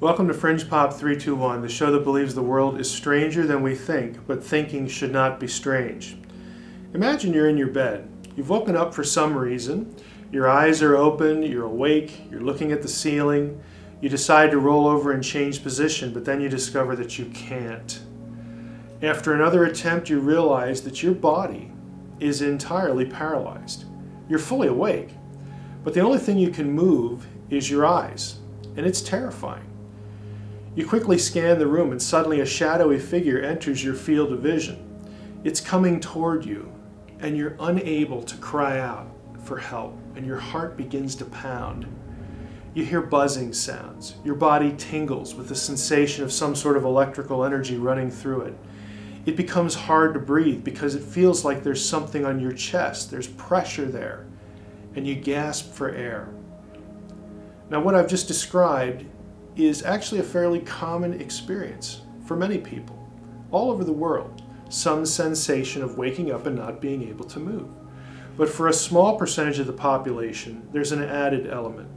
Welcome to Fringe Pop 321, the show that believes the world is stranger than we think, but thinking should not be strange. Imagine you're in your bed. You've woken up for some reason. Your eyes are open, you're awake, you're looking at the ceiling. You decide to roll over and change position, but then you discover that you can't. After another attempt, you realize that your body is entirely paralyzed. You're fully awake, but the only thing you can move is your eyes, and it's terrifying. You quickly scan the room and suddenly a shadowy figure enters your field of vision. It's coming toward you and you're unable to cry out for help and your heart begins to pound. You hear buzzing sounds. Your body tingles with the sensation of some sort of electrical energy running through it. It becomes hard to breathe because it feels like there's something on your chest. There's pressure there and you gasp for air. Now what I've just described is actually a fairly common experience for many people all over the world, some sensation of waking up and not being able to move. But for a small percentage of the population, there's an added element.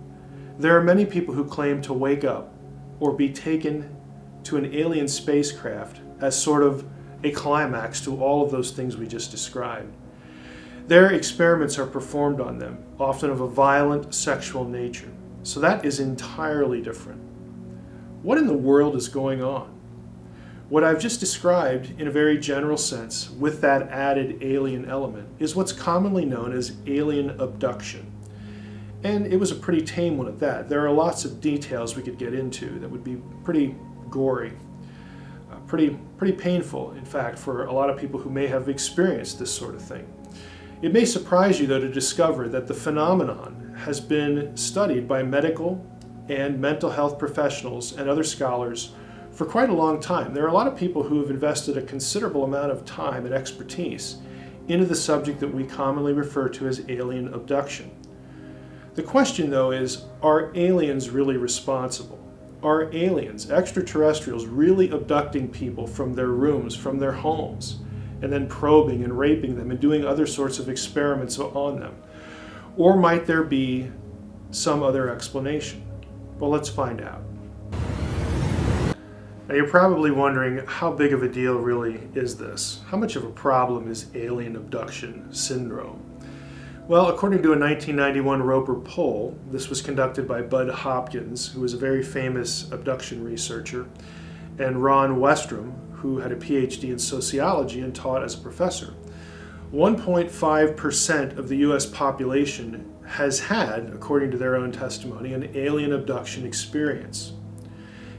There are many people who claim to wake up or be taken to an alien spacecraft as sort of a climax to all of those things we just described. Their experiments are performed on them, often of a violent sexual nature. So that is entirely different. What in the world is going on? What I've just described in a very general sense with that added alien element is what's commonly known as alien abduction. And it was a pretty tame one at that. There are lots of details we could get into that would be pretty gory, pretty painful, in fact, for a lot of people who may have experienced this sort of thing. It may surprise you, though, to discover that the phenomenon has been studied by medical and mental health professionals and other scholars for quite a long time. There are a lot of people who have invested a considerable amount of time and expertise into the subject that we commonly refer to as alien abduction. The question, though, is, are aliens really responsible? Are aliens, extraterrestrials, really abducting people from their rooms, from their homes, and then probing and raping them and doing other sorts of experiments on them? Or might there be some other explanation? Well, let's find out. Now, you're probably wondering, how big of a deal really is this? How much of a problem is alien abduction syndrome? Well, according to a 1991 Roper poll, this was conducted by Bud Hopkins, who was a very famous abduction researcher, and Ron Westrom, who had a Ph.D. in sociology and taught as a professor. 1.5% of the U.S. population has had, according to their own testimony, an alien abduction experience.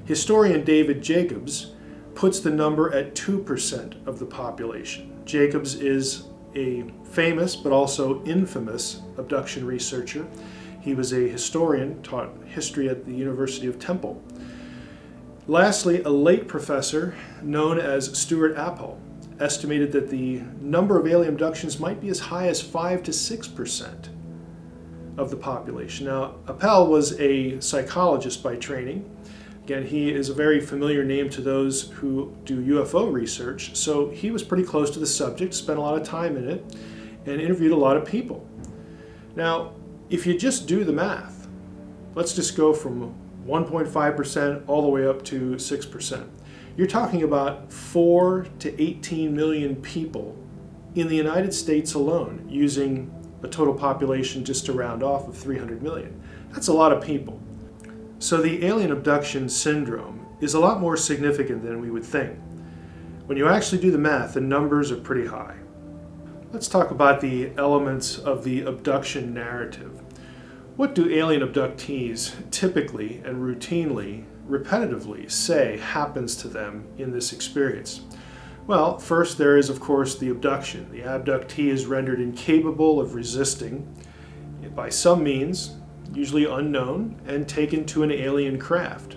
Historian David Jacobs puts the number at 2% of the population. Jacobs is a famous but also infamous abduction researcher. He was a historian, taught history at the University of Temple. Lastly, a late professor known as Stuart Appel estimated that the number of alien abductions might be as high as 5 to 6% of the population. Now, Appel was a psychologist by training. Again, he is a very familiar name to those who do UFO research, so he was pretty close to the subject, spent a lot of time in it, and interviewed a lot of people. Now, if you just do the math, let's just go from 1.5% all the way up to 6%. You're talking about 4 to 18 million people in the United States alone, using a total population just to round off of 300 million. That's a lot of people. So the alien abduction syndrome is a lot more significant than we would think. When you actually do the math, the numbers are pretty high. Let's talk about the elements of the abduction narrative. What do alien abductees typically and routinely, repetitively say happens to them in this experience? Well, first there is, of course, the abduction. The abductee is rendered incapable of resisting by some means, usually unknown, and taken to an alien craft.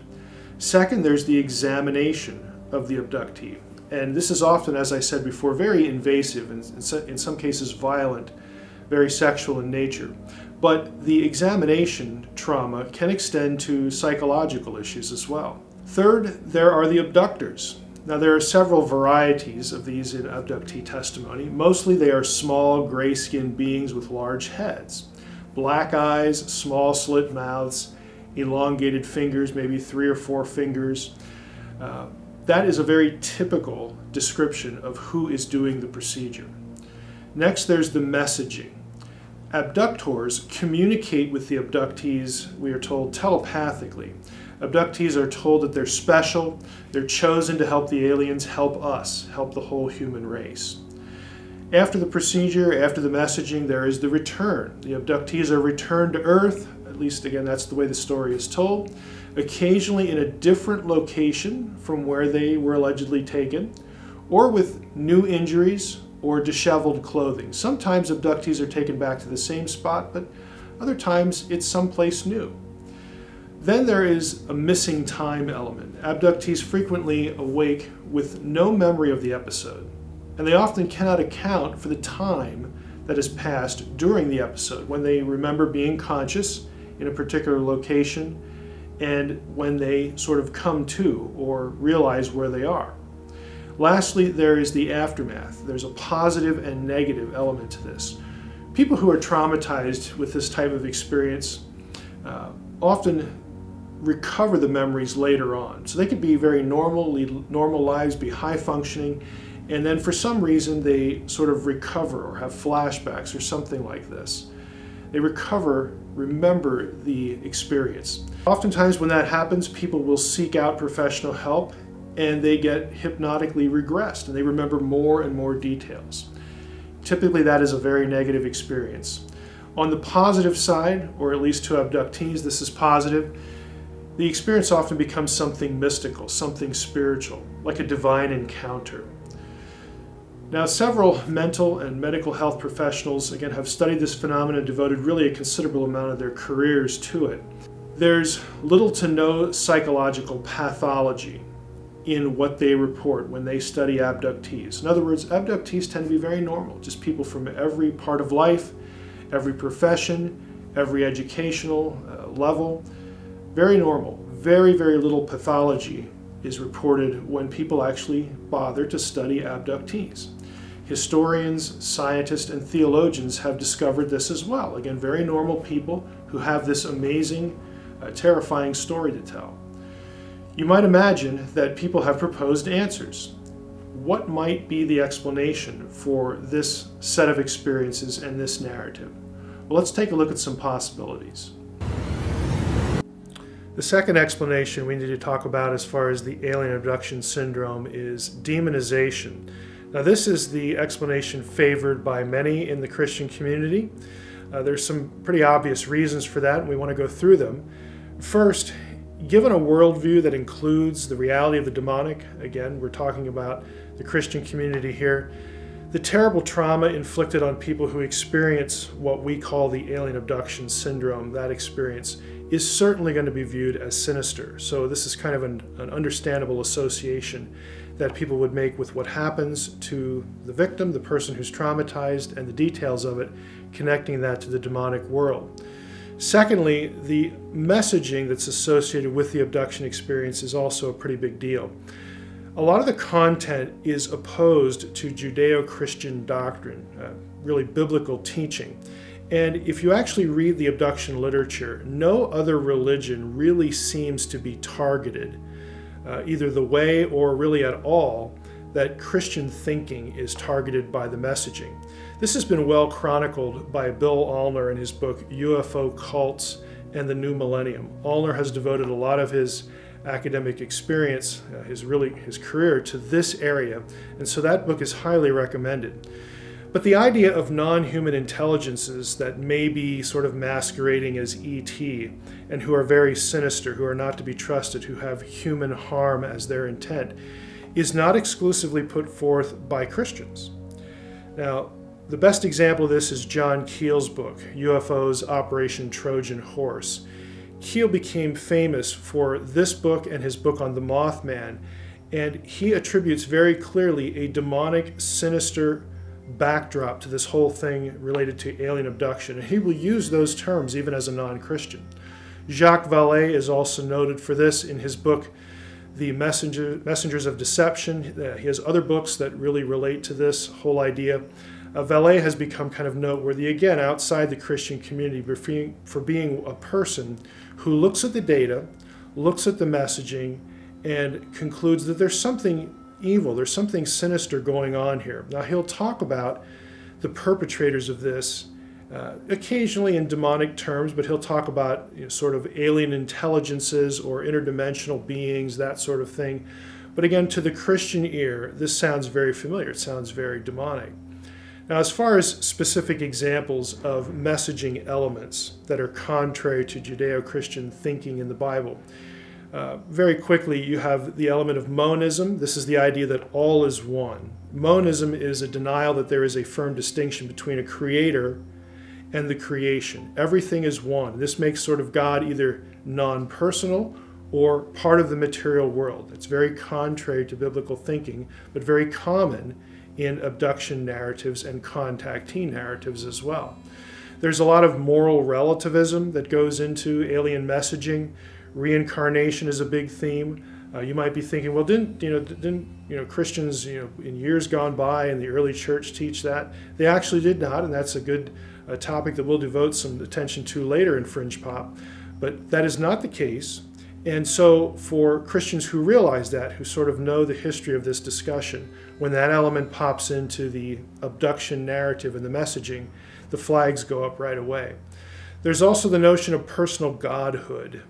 Second, there's the examination of the abductee. And this is often, as I said before, very invasive and in some cases violent, very sexual in nature. But the examination trauma can extend to psychological issues as well. Third, there are the abductors. Now, there are several varieties of these in abductee testimony. Mostly they are small, gray-skinned beings with large heads, black eyes, small slit mouths, elongated fingers, maybe 3 or 4 fingers. That is a very typical description of who is doing the procedure. Next, there's the messaging. Abductors communicate with the abductees, we are told, telepathically. Abductees are told that they're special, they're chosen to help the aliens, help us, help the whole human race. After the procedure, after the messaging, there is the return. The abductees are returned to Earth, at least again that's the way the story is told, occasionally in a different location from where they were allegedly taken, or with new injuries or disheveled clothing. Sometimes abductees are taken back to the same spot, but other times it's someplace new. Then there is a missing time element. Abductees frequently awake with no memory of the episode, and they often cannot account for the time that has passed during the episode, when they remember being conscious in a particular location and when they sort of come to or realize where they are. Lastly, there is the aftermath. There's a positive and negative element to this. People who are traumatized with this type of experience often recover the memories later on. So they could be very normal, lead normal lives, be high functioning, and then for some reason they sort of recover or have flashbacks or something like this. They remember the experience. Oftentimes when that happens, people will seek out professional help and they get hypnotically regressed and they remember more and more details. Typically that is a very negative experience. On the positive side, or at least to abductees, this is positive, the experience often becomes something mystical, something spiritual, like a divine encounter. Now, several mental and medical health professionals, again, have studied this phenomenon and devoted really a considerable amount of their careers to it. There's little to no psychological pathology in what they report when they study abductees. In other words, abductees tend to be very normal, just people from every part of life, every profession, every educational level. Very normal. Very, very little pathology is reported when people actually bother to study abductees. Historians, scientists, and theologians have discovered this as well. Again, very normal people who have this amazing, terrifying story to tell. You might imagine that people have proposed answers. What might be the explanation for this set of experiences and this narrative? Well, let's take a look at some possibilities. The second explanation we need to talk about as far as the alien abduction syndrome is demonization. Now, this is the explanation favored by many in the Christian community. There's some pretty obvious reasons for that, and we want to go through them. First, given a worldview that includes the reality of the demonic, again, we're talking about the Christian community here, the terrible trauma inflicted on people who experience what we call the alien abduction syndrome, that experience, is certainly going to be viewed as sinister. So this is kind of an understandable association that people would make with what happens to the victim, the person who's traumatized, and the details of it, connecting that to the demonic world. Secondly, the messaging that's associated with the abduction experience is also a pretty big deal. A lot of the content is opposed to Judeo-Christian doctrine, really biblical teaching. And if you actually read the abduction literature, no other religion really seems to be targeted, either the way or really at all, that Christian thinking is targeted by the messaging. This has been well chronicled by Bill Allner in his book, UFO Cults and the New Millennium. Allner has devoted a lot of his academic experience, his career, to this area, and so that book is highly recommended. But the idea of non-human intelligences that may be sort of masquerading as ET and who are very sinister, who are not to be trusted, who have human harm as their intent, is not exclusively put forth by Christians. Now, the best example of this is John Keel's book, UFOs Operation Trojan Horse. Keel became famous for this book and his book on the Mothman, and he attributes very clearly a demonic, sinister backdrop to this whole thing related to alien abduction. And he will use those terms even as a non-Christian. Jacques Vallée is also noted for this in his book, The Messengers of Deception. He has other books that really relate to this whole idea. Vallée has become kind of noteworthy, again, outside the Christian community for being a person who looks at the data, looks at the messaging, and concludes that there's something evil, there's something sinister going on here. Now, he'll talk about the perpetrators of this occasionally in demonic terms, but he'll talk about sort of alien intelligences or interdimensional beings, that sort of thing. But again, to the Christian ear, this sounds very familiar. It sounds very demonic. Now, as far as specific examples of messaging elements that are contrary to Judeo-Christian thinking in the Bible, very quickly, you have the element of monism. This is the idea that all is one. Monism is a denial that there is a firm distinction between a creator and the creation. Everything is one. This makes sort of God either non-personal or part of the material world. It's very contrary to biblical thinking, but very common in abduction narratives and contactee narratives as well. There's a lot of moral relativism that goes into alien messaging. Reincarnation is a big theme. You might be thinking, well, didn't Christians in years gone by in the early church teach that? They actually did not, and that's a good topic that we'll devote some attention to later in Fringe Pop. But that is not the case. And so for Christians who realize that, who sort of know the history of this discussion, when that element pops into the abduction narrative and the messaging, the flags go up right away. There's also the notion of personal godhood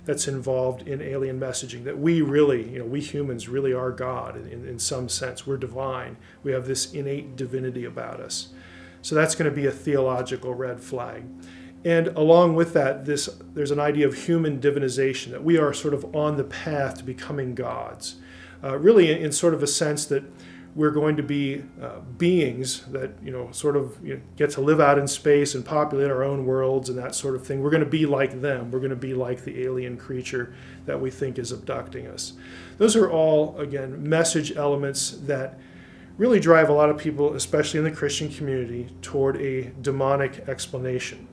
that's involved in alien messaging, that we really, we humans really are God in some sense. We're divine. We have this innate divinity about us. So that's going to be a theological red flag. And along with that, there's an idea of human divinization, that we are sort of on the path to becoming gods. Really in sort of a sense that we're going to be beings that get to live out in space and populate our own worlds and that sort of thing. We're going to be like them. We're going to be like the alien creature that we think is abducting us. Those are all, again, message elements that really drive a lot of people, especially in the Christian community, toward a demonic explanation.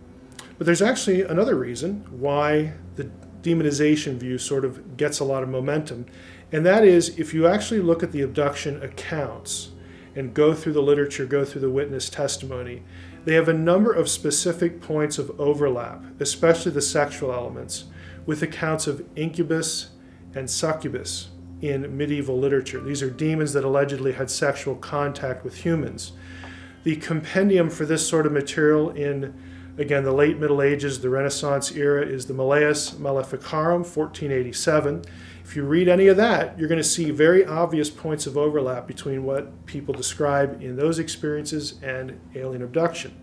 But there's actually another reason why the demonization view sort of gets a lot of momentum. And that is, if you actually look at the abduction accounts and go through the literature, go through the witness testimony, they have a number of specific points of overlap, especially the sexual elements, with accounts of incubus and succubus in medieval literature. These are demons that allegedly had sexual contact with humans. The compendium for this sort of material in, again, the late Middle Ages, the Renaissance era, is the Malleus Maleficarum, 1487. If you read any of that, you're going to see very obvious points of overlap between what people describe in those experiences and alien abduction.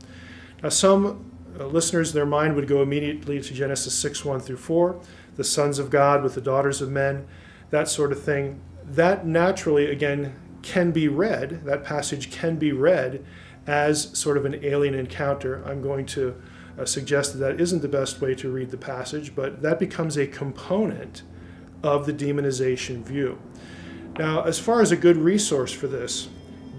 Now, some listeners, their mind would go immediately to Genesis 6:1 through 4, the sons of God with the daughters of men, that sort of thing. That naturally, again, can be read, that passage can be read as sort of an alien encounter. I'm going to suggest that that isn't the best way to read the passage, but that becomes a component of the demonization view. Now, as far as a good resource for this,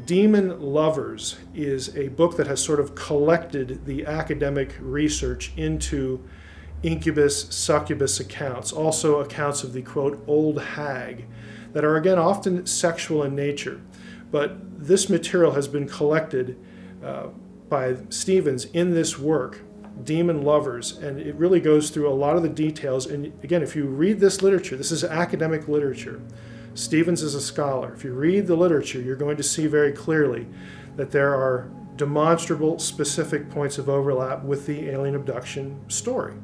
Demon Lovers is a book that has sort of collected the academic research into incubus, succubus accounts, also accounts of the, quote, old hag, that are, again, often sexual in nature. But this material has been collected by Stevens in this work, Demon Lovers, and it really goes through a lot of the details. And again, if you read this literature, this is academic literature. Stevens is a scholar. If you read the literature, you're going to see very clearly that there are demonstrable, specific points of overlap with the alien abduction story.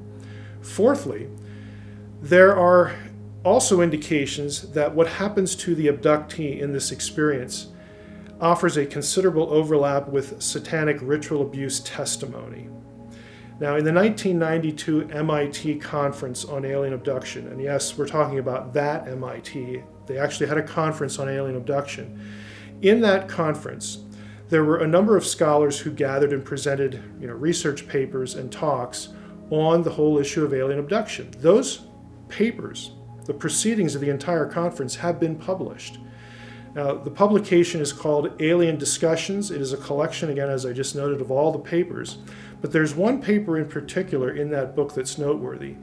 Fourthly, there are also indications that what happens to the abductee in this experience offers a considerable overlap with satanic ritual abuse testimony. Now, in the 1992 MIT Conference on Alien Abduction, and yes, we're talking about that MIT, they actually had a conference on alien abduction. In that conference, there were a number of scholars who gathered and presented research papers and talks on the whole issue of alien abduction. Those papers, the proceedings of the entire conference, have been published. Now, the publication is called Alien Discussions. It is a collection, again, as I just noted, of all the papers. But there's one paper in particular in that book that's noteworthy.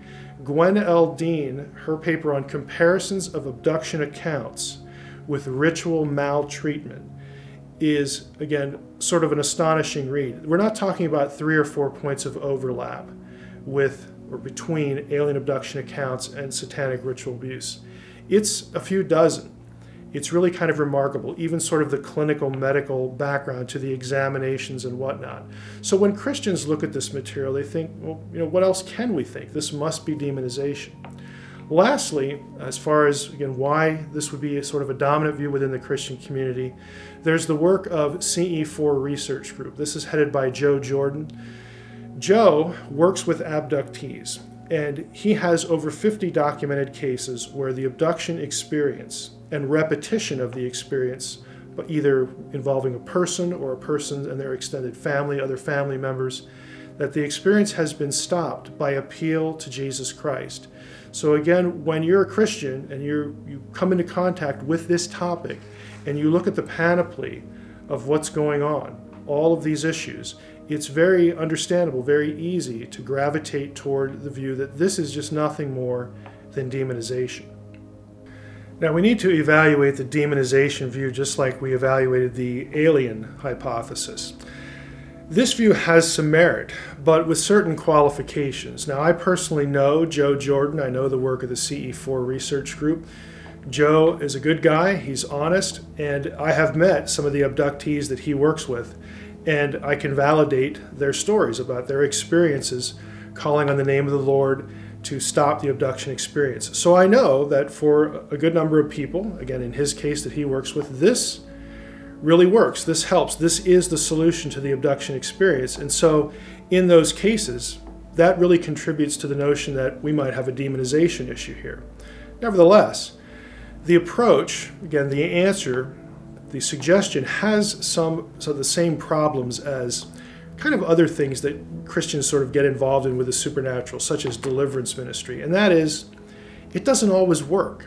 Gwen L. Dean, her paper on comparisons of abduction accounts with ritual maltreatment is, again, sort of an astonishing read. We're not talking about 3 or 4 points of overlap with or between alien abduction accounts and satanic ritual abuse. It's a few dozen. It's really kind of remarkable, even sort of the clinical medical background to the examinations and whatnot. So when Christians look at this material, they think, well, what else can we think? This must be demonization. Lastly, as far as, again, why this would be a sort of a dominant view within the Christian community, there's the work of CE4 Research Group. This is headed by Joe Jordan. Joe works with abductees, and he has over 50 documented cases where the abduction experience and repetition of the experience, but either involving a person or a person and their extended family, other family members, that the experience has been stopped by appeal to Jesus Christ. So again, when you're a Christian and you come into contact with this topic and you look at the panoply of what's going on, all of these issues, it's very understandable, very easy to gravitate toward the view that this is just nothing more than demonization. Now, we need to evaluate the demonization view just like we evaluated the alien hypothesis. This view has some merit, but with certain qualifications. Now, I personally know Joe Jordan. I know the work of the CE4 Research Group. Joe is a good guy. He's honest, and I have met some of the abductees that he works with, and I can validate their stories about their experiences calling on the name of the Lord to stop the abduction experience. So I know that for a good number of people, again, in his case that he works with, this really works. This helps. This is the solution to the abduction experience. And so in those cases, that really contributes to the notion that we might have a demonization issue here. Nevertheless, the approach, again, the answer, the suggestion has some of the same problems as kind of other things that Christians sort of get involved in with the supernatural, such as deliverance ministry. And that is, it doesn't always work.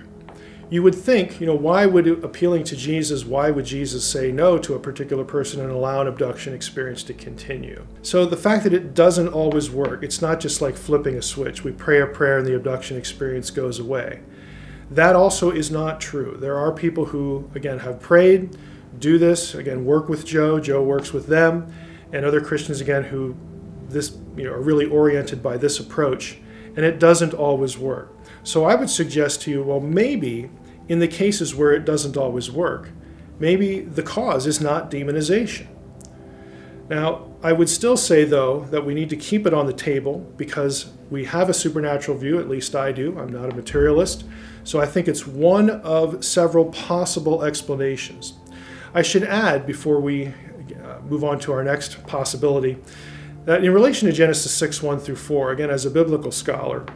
You would think, why would appealing to Jesus, why would Jesus say no to a particular person and allow an abduction experience to continue? So the fact that it doesn't always work, it's not just like flipping a switch. We pray a prayer and the abduction experience goes away. That also is not true. There are people who, again, have prayed, do this, again, work with Joe. Joe works with them, and other Christians, again, who are really oriented by this approach, and it doesn't always work. So I would suggest to you, well, maybe in the cases where it doesn't always work, maybe the cause is not demonization. Now, I would still say, though, that we need to keep it on the table because we have a supernatural view, at least I do. I'm not a materialist. So I think it's one of several possible explanations. I should add, before we move on to our next possibility, that in relation to Genesis 6:1 through 4, again, as a biblical scholar,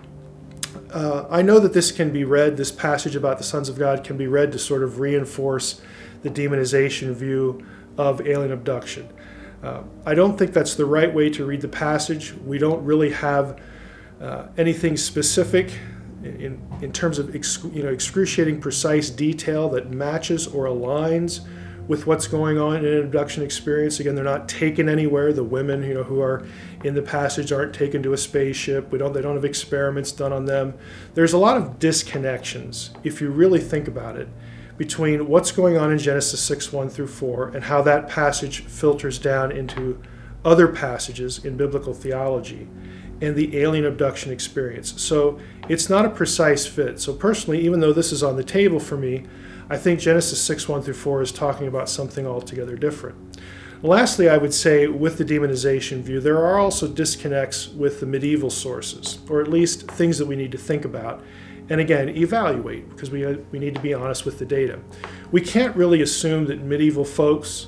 I know that this can be read, this passage about the sons of God can be read to sort of reinforce the demonization view of alien abduction. I don't think that's the right way to read the passage. We don't really have anything specific in terms of excruciating precise detail that matches or aligns with what's going on in an abduction experience. Again, they're not taken anywhere. The women, who are in the passage aren't taken to a spaceship. They don't have experiments done on them. There's a lot of disconnections, if you really think about it, between what's going on in Genesis 6:1 through 4 and how that passage filters down into other passages in biblical theology and the alien abduction experience. So it's not a precise fit. So personally, even though this is on the table for me, I think Genesis 6:1 through 4 is talking about something altogether different. Lastly, I would say with the demonization view, there are also disconnects with the medieval sources, or at least things that we need to think about. And again, evaluate, because we need to be honest with the data. We can't really assume that medieval folks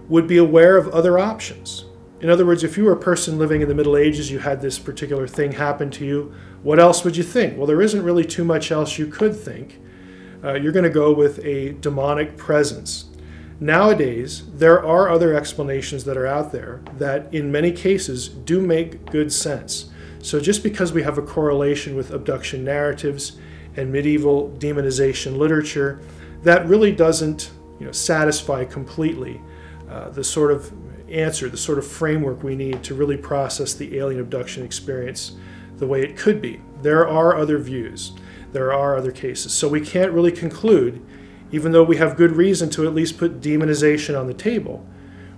would be aware of other options. In other words, if you were a person living in the Middle Ages, you had this particular thing happen to you, what else would you think? Well, there isn't really too much else you could think. You're going to go with a demonic presence. Nowadays, there are other explanations that are out there that in many cases do make good sense. So just because we have a correlation with abduction narratives and medieval demonization literature, that really doesn't satisfy completely the sort of answer, the sort of framework we need to really process the alien abduction experience the way it could be. There are other views. There are other cases. So we can't really conclude, even though we have good reason to at least put demonization on the table,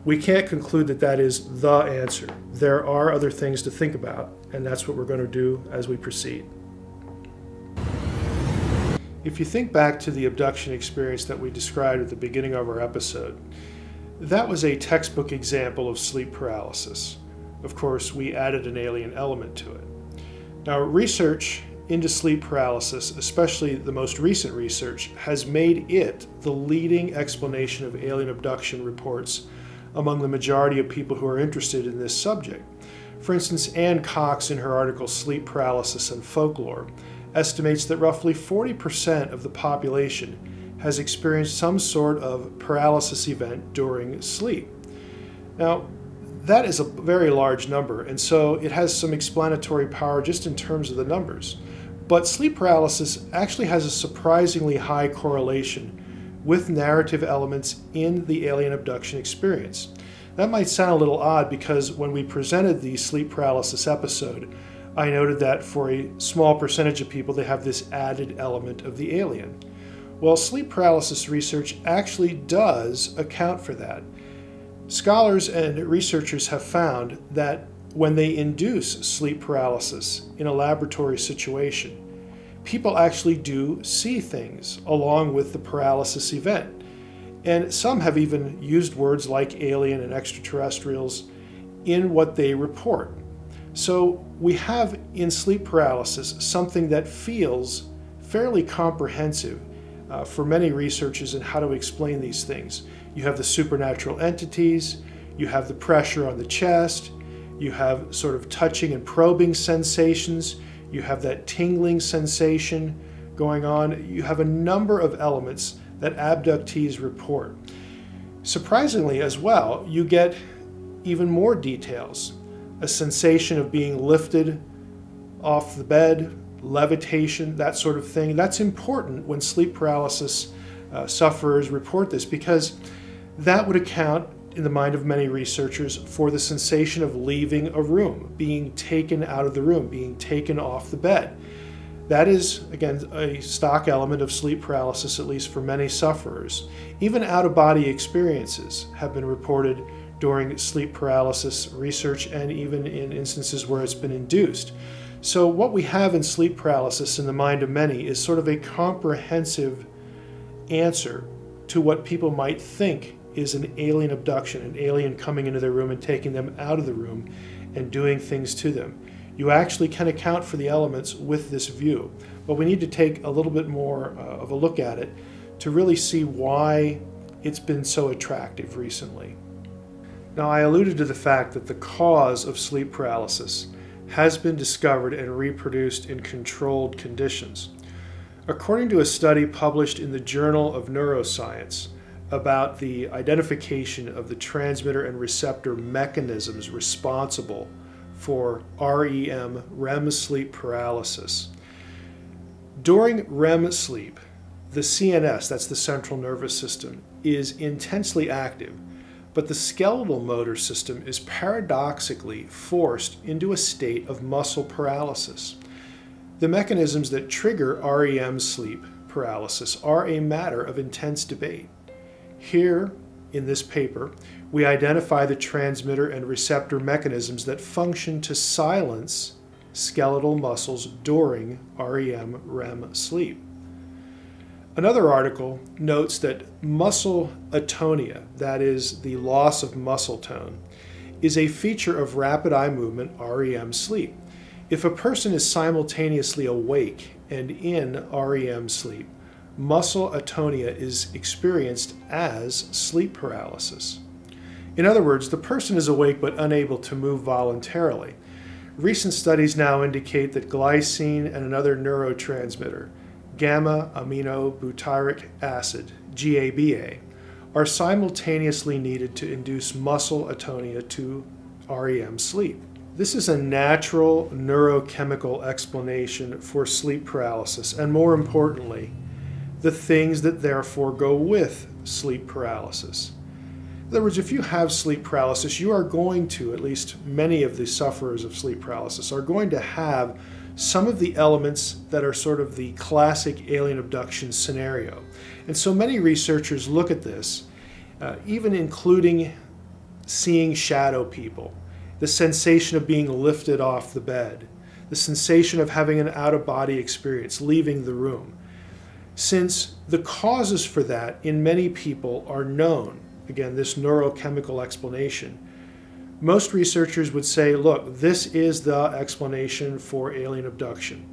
we can't conclude that that is the answer. There are other things to think about, and that's what we're going to do as we proceed. If you think back to the abduction experience that we described at the beginning of our episode, that was a textbook example of sleep paralysis. Of course, we added an alien element to it. Now, research into sleep paralysis, especially the most recent research, has made it the leading explanation of alien abduction reports among the majority of people who are interested in this subject. For instance, Ann Cox, in her article Sleep Paralysis and Folklore, estimates that roughly 40% of the population has experienced some sort of paralysis event during sleep. Now, that is a very large number, and so it has some explanatory power just in terms of the numbers. But sleep paralysis actually has a surprisingly high correlation with narrative elements in the alien abduction experience. That might sound a little odd because when we presented the sleep paralysis episode, I noted that for a small percentage of people, they have this added element of the alien. Well, sleep paralysis research actually does account for that. Scholars and researchers have found that when they induce sleep paralysis in a laboratory situation, people actually do see things along with the paralysis event. And some have even used words like alien and extraterrestrials in what they report. So we have in sleep paralysis something that feels fairly comprehensive for many researchers in how to explain these things. You have the supernatural entities, you have the pressure on the chest, you have sort of touching and probing sensations, you have that tingling sensation going on. You have a number of elements that abductees report. Surprisingly as well, you get even more details. A sensation of being lifted off the bed, levitation, that sort of thing. That's important when sleep paralysis sufferers report this, because that would account, in the mind of many researchers, for the sensation of leaving a room, being taken out of the room, being taken off the bed. That is, again, a stock element of sleep paralysis, at least for many sufferers. Even out-of-body experiences have been reported during sleep paralysis research and even in instances where it's been induced. So what we have in sleep paralysis in the mind of many is sort of a comprehensive answer to what people might think is an alien abduction, an alien coming into their room and taking them out of the room and doing things to them. You actually can account for the elements with this view, but we need to take a little bit more of a look at it to really see why it's been so attractive recently. Now, I alluded to the fact that the cause of sleep paralysis has been discovered and reproduced in controlled conditions. According to a study published in the Journal of Neuroscience about the identification of the transmitter and receptor mechanisms responsible for REM sleep paralysis. During REM sleep, the CNS, that's the central nervous system, is intensely active, but the skeletal motor system is paradoxically forced into a state of muscle paralysis. The mechanisms that trigger REM sleep paralysis are a matter of intense debate. Here, in this paper, we identify the transmitter and receptor mechanisms that function to silence skeletal muscles during REM sleep. Another article notes that muscle atonia, that is, the loss of muscle tone, is a feature of rapid eye movement REM sleep. If a person is simultaneously awake and in REM sleep, muscle atonia is experienced as sleep paralysis. In other words, the person is awake but unable to move voluntarily. Recent studies now indicate that glycine and another neurotransmitter, gamma-aminobutyric acid, GABA, are simultaneously needed to induce muscle atonia to REM sleep. This is a natural neurochemical explanation for sleep paralysis, and more importantly, the things that therefore go with sleep paralysis. In other words, if you have sleep paralysis, you are going to, at least many of the sufferers of sleep paralysis, are going to have some of the elements that are sort of the classic alien abduction scenario. And so many researchers look at this, even including seeing shadow people, the sensation of being lifted off the bed, the sensation of having an out-of-body experience, leaving the room. Since the causes for that in many people are known, again, this neurochemical explanation, most researchers would say, look, this is the explanation for alien abduction.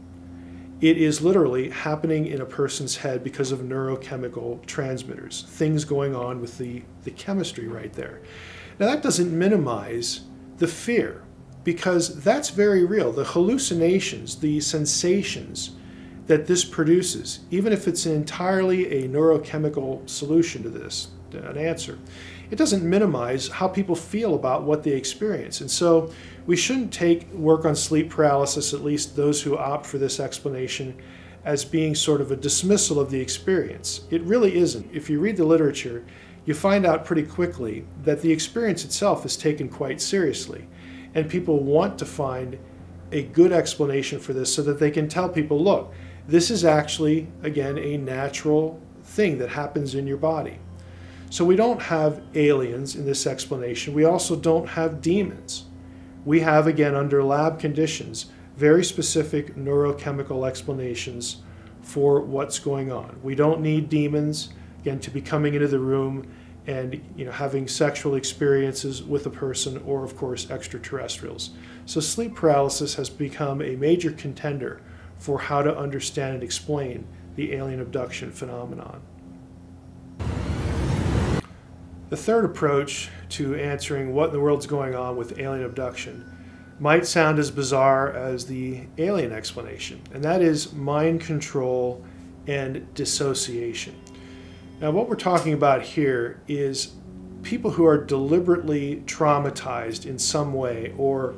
It is literally happening in a person's head because of neurochemical transmitters, things going on with the chemistry right there. Now that doesn't minimize the fear, because that's very real. The hallucinations, the sensations that this produces, even if it's entirely a neurochemical solution to this, an answer, it doesn't minimize how people feel about what they experience. And so we shouldn't take work on sleep paralysis, at least those who opt for this explanation, as being sort of a dismissal of the experience. It really isn't. If you read the literature, you find out pretty quickly that the experience itself is taken quite seriously. And people want to find a good explanation for this so that they can tell people, look, this is actually, again, a natural thing that happens in your body. So we don't have aliens in this explanation. We also don't have demons. We have, again, under lab conditions, very specific neurochemical explanations for what's going on. We don't need demons, again, to be coming into the room and having sexual experiences with a person, or of course extraterrestrials. So sleep paralysis has become a major contender for how to understand and explain the alien abduction phenomenon. The third approach to answering what in the world's going on with alien abduction might sound as bizarre as the alien explanation, and that is mind control and dissociation. Now, what we're talking about here is people who are deliberately traumatized in some way, or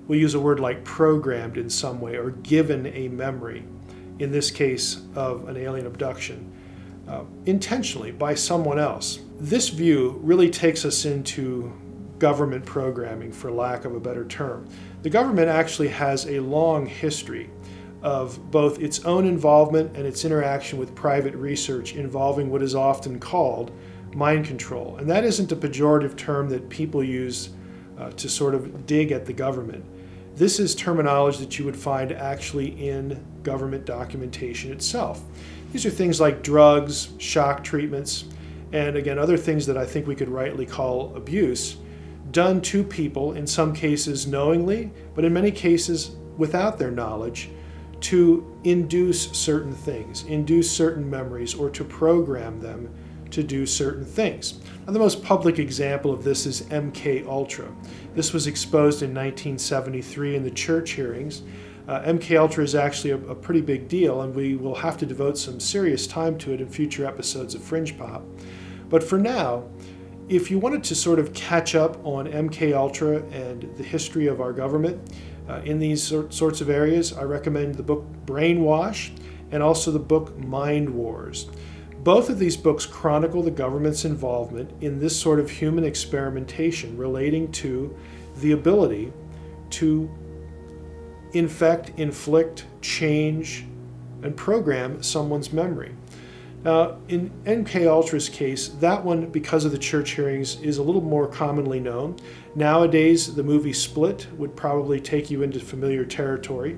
we'll use a word like programmed in some way, or given a memory, in this case of an alien abduction, intentionally by someone else. This view really takes us into government programming, for lack of a better term. The government actually has a long history of both its own involvement and its interaction with private research involving what is often called mind control. And that isn't a pejorative term that people use to sort of dig at the government. This is terminology that you would find actually in government documentation itself. These are things like drugs, shock treatments, and again, other things that I think we could rightly call abuse, done to people, in some cases knowingly, but in many cases without their knowledge, to induce certain things, induce certain memories, or to program them to do certain things. Now, the most public example of this is MK Ultra. This was exposed in 1973 in the Church hearings. MK Ultra is actually a pretty big deal, and we will have to devote some serious time to it in future episodes of Fringe Pop. But for now, if you wanted to sort of catch up on MK Ultra and the history of our government in these sorts of areas, I recommend the book Brainwash and also the book Mind Wars. Both of these books chronicle the government's involvement in this sort of human experimentation relating to the ability to infect, inflict, change, and program someone's memory. Now, in MK Ultra's case, that one, because of the Church hearings, is a little more commonly known. Nowadays, the movie Split would probably take you into familiar territory,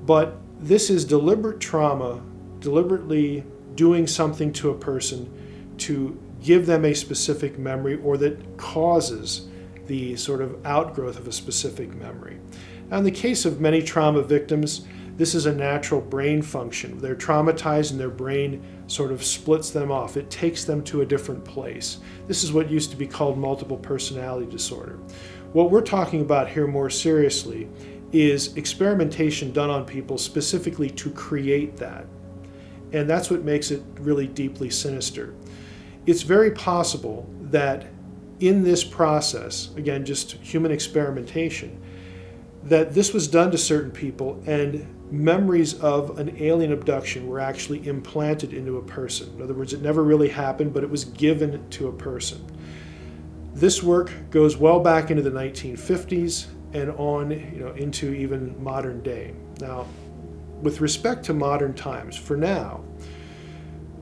but this is deliberate trauma, deliberately doing something to a person to give them a specific memory, or that causes the sort of outgrowth of a specific memory. Now, in the case of many trauma victims, this is a natural brain function. They're traumatized and their brain sort of splits them off. It takes them to a different place. This is what used to be called multiple personality disorder. What we're talking about here more seriously is experimentation done on people specifically to create that. And that's what makes it really deeply sinister. It's very possible that in this process, again, just human experimentation, that this was done to certain people and memories of an alien abduction were actually implanted into a person. In other words, it never really happened, but it was given to a person. This work goes well back into the 1950s and on, into even modern day. Now, with respect to modern times, for now,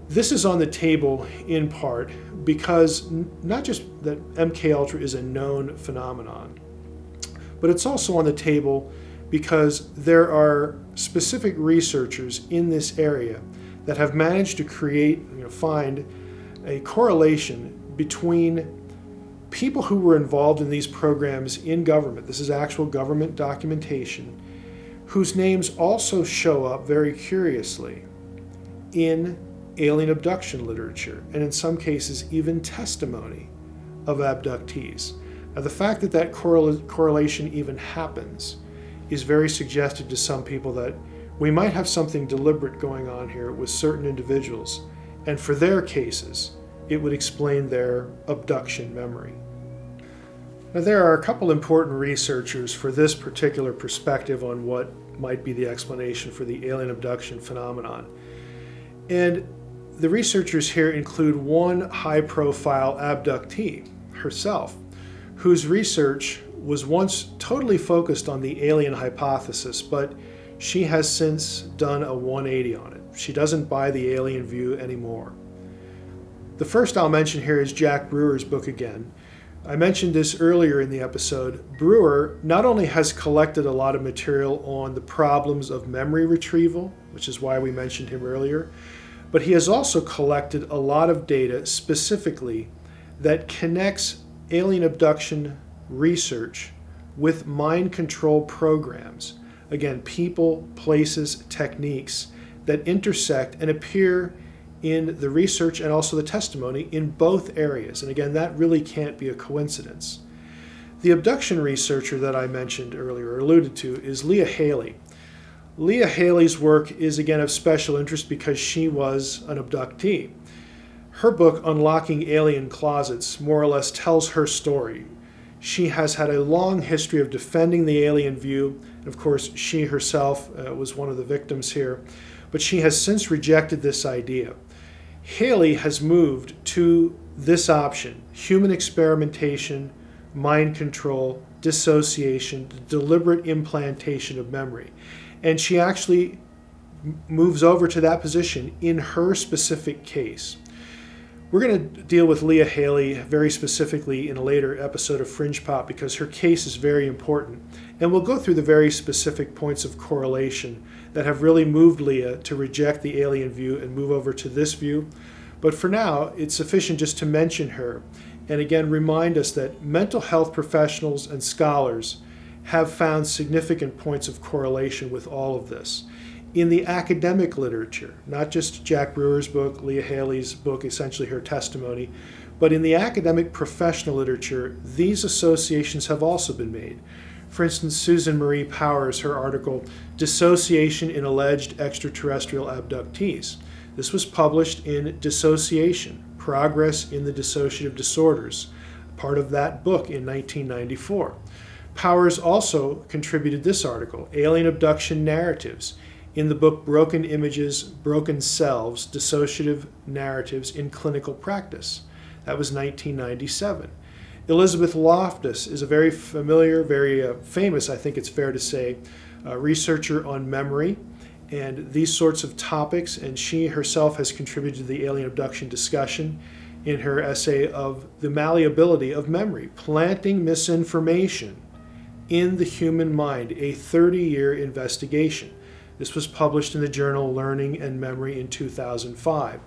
this is on the table in part because not just that MKUltra is a known phenomenon, but it's also on the table because there are specific researchers in this area that have managed to find a correlation between people who were involved in these programs in government. This is actual government documentation, whose names also show up very curiously in alien abduction literature, and in some cases even testimony of abductees. Now, the fact that that correlation even happens is very suggestive to some people that we might have something deliberate going on here with certain individuals, and for their cases, it would explain their abduction memory. Now, there are a couple important researchers for this particular perspective on what might be the explanation for the alien abduction phenomenon. And the researchers here include one high-profile abductee, herself, whose research was once totally focused on the alien hypothesis, but she has since done a 180 on it. She doesn't buy the alien view anymore. The first I'll mention here is Jack Brewer's book again. I mentioned this earlier in the episode. Brewer not only has collected a lot of material on the problems of memory retrieval, which is why we mentioned him earlier, but he has also collected a lot of data specifically that connects alien abduction research with mind control programs. Again, people, places, techniques that intersect and appear in the research and also the testimony in both areas. And again, that really can't be a coincidence. The abduction researcher that I mentioned earlier, or alluded to, is Leah Haley. Leah Haley's work is again of special interest because she was an abductee. Her book, Unlocking Alien Closets, more or less tells her story. She has had a long history of defending the alien view. And of course, she herself was one of the victims here. But she has since rejected this idea. Haley has moved to this option: human experimentation, mind control, dissociation, deliberate implantation of memory. And she actually moves over to that position in her specific case. We're going to deal with Leah Haley very specifically in a later episode of Fringe Pop because her case is very important. And we'll go through the very specific points of correlation that have really moved Leah to reject the alien view and move over to this view. But for now, it's sufficient just to mention her and again remind us that mental health professionals and scholars have found significant points of correlation with all of this. In the academic literature, not just Jack Brewer's book, Leah Haley's book, essentially her testimony, but in the academic professional literature, these associations have also been made. For instance, Susan Marie Powers, her article, Dissociation in Alleged Extraterrestrial Abductees. This was published in Dissociation, Progress in the Dissociative Disorders, part of that book in 1994. Powers also contributed this article, Alien Abduction Narratives, in the book Broken Images, Broken Selves, Dissociative Narratives in Clinical Practice. That was 1997. Elizabeth Loftus is a very familiar, very famous, I think it's fair to say, researcher on memory and these sorts of topics, and she herself has contributed to the alien abduction discussion in her essay of the malleability of memory, planting misinformation in the human mind, a 30-year investigation. This was published in the journal Learning and Memory in 2005.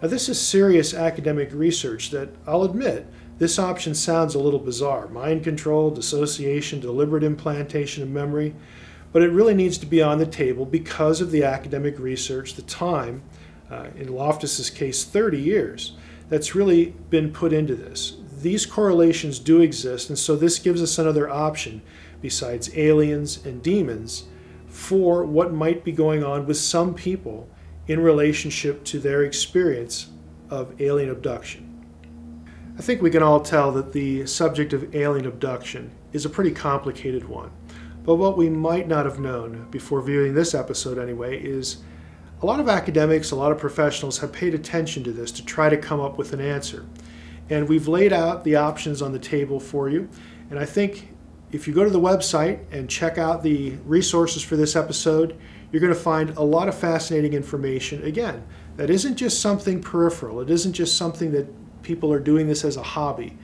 Now, this is serious academic research that, I'll admit, this option sounds a little bizarre. Mind control, dissociation, deliberate implantation of memory. But it really needs to be on the table because of the academic research, the time, in Loftus's case, 30 years, that's really been put into this. These correlations do exist, and so this gives us another option besides aliens and demons for what might be going on with some people in relationship to their experience of alien abduction. I think we can all tell that the subject of alien abduction is a pretty complicated one. But what we might not have known before viewing this episode anyway is a lot of academics, a lot of professionals have paid attention to this to try to come up with an answer. And we've laid out the options on the table for you. And I think if you go to the website and check out the resources for this episode, you're going to find a lot of fascinating information. Again, that isn't just something peripheral. It isn't just something that people are doing this as a hobby.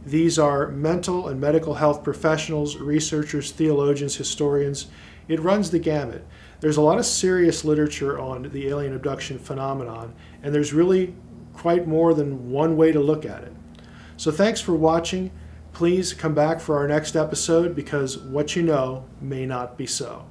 These are mental and medical health professionals, researchers, theologians, historians. It runs the gamut. There's a lot of serious literature on the alien abduction phenomenon, and there's really quite more than one way to look at it. So thanks for watching. Please come back for our next episode, because what you know may not be so.